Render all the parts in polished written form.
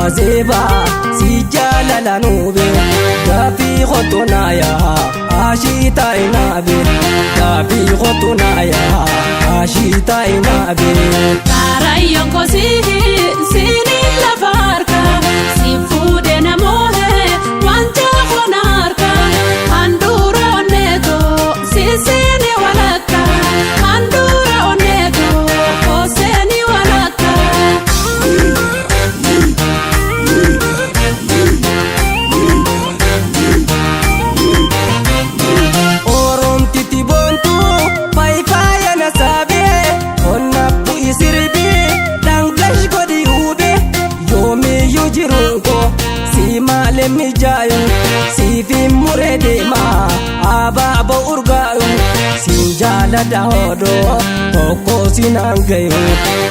khazeba si jalala nube gafi khotuna ya ashita inabe gafi khotuna ya ashita inabe Karayon ko sini la farka si fude na mohe wanja konarka andura oneto si sini walaka andura oneto ko sini walaka Orom titi bontu pai faya na sabe onna pu isirbi danglash godi ube yomi yujirunko si male mi jayu si fi murede ma aba bo urgayu sinjala da hodo toko sinangayu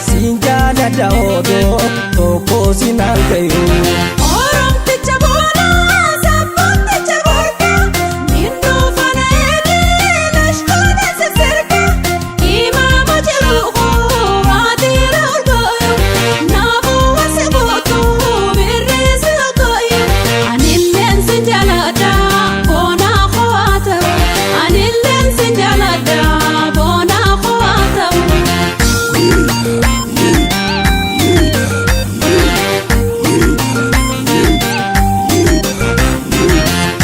sinjala da hodo toko sinangayu Orom ticha bona sapon ticha borka nindu fana edi lashkona se serka imam jarugo adira urgoyo nabu wasebotu birris urgoyo anillen sinjalada bona khawata anillen sinjalada bona khawata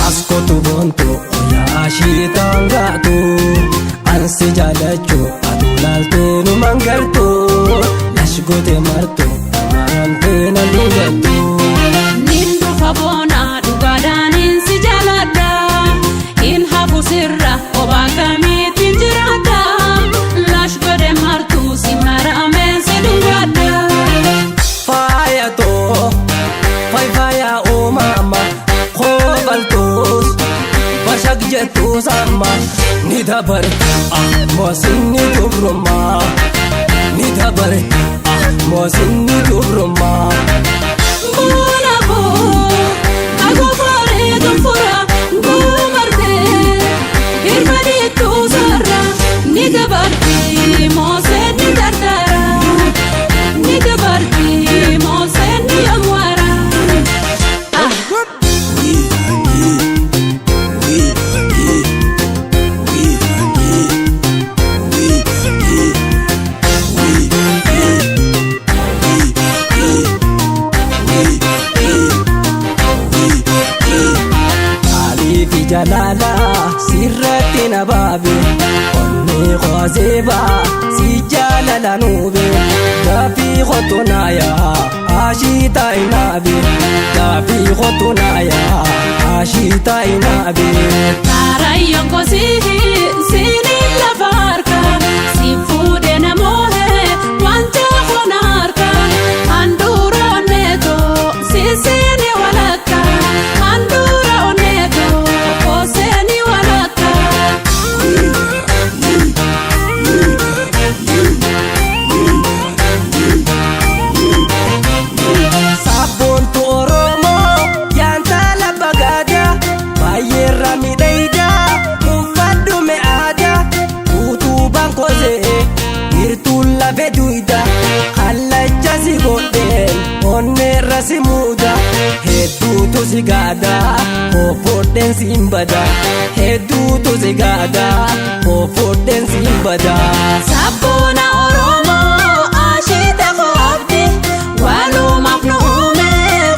Askotu bontu oya ashitangatu ansi jalachu adulaltu nu mangaltu lashgote martu amante na lugatu Nindu fabona dugadanin si jalada in hafu sirra oba kamitin jirada lash gode martu si marame si dugada faya to faya o mama khobaltus bashak jetu sama nidabar mosinni dubruma nidabar mosinni dubruma Buna bo ago fare dumfura gumarte irfadi tu sarra nidabarti mose nidardara nidabarti mose niyamwara Alifi jalala sirratti na baabe onni khazeba si jalala nube gafi khotuna ya ashita inabe gafi khotuna ya ashita inabe Karayon ko sini la farka si fude na mohe wanja konarka andura oneto si sini walaka andura oneto ko sini walaka Sabontu oromo yanta la bagada bayera midaida mufadu me ada utu bankoze irtulla veduida halacha sigoden onne rasimuda hedu to sigada ofoden simbada hedu to sigada ofoden simbada Sabona oromo ashita ko abdi walu mafnume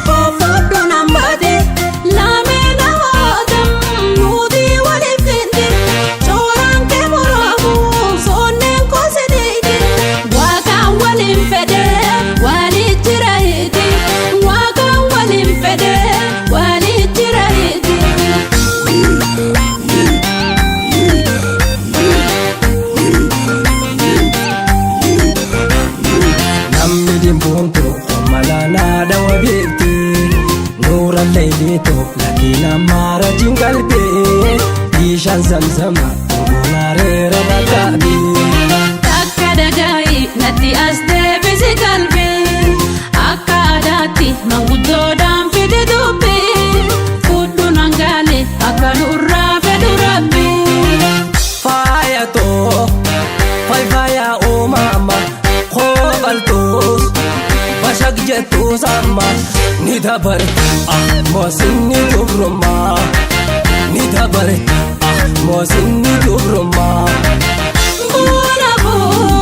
ko fodo nambade lamena hodam nudi walifindi choranke murabu sonnen ko sedeide waka walim fede walijirahidi waka walim fede walijirahidi namni dimbuntu malana dawa bikti nura laylito lakina mara jingalbe ishan zamzama ngunarera bakabi Takka dagai natti as deebisi qalbi akka aadaatti manguddoodhaan fide dubbi fudhu nangaale akka nurraa fedhu rabbi faya to faya o mama khobaltus bashak jettu sama ni dabare mosinni dubrumma ni dabare mosinni dubrumma Buona buona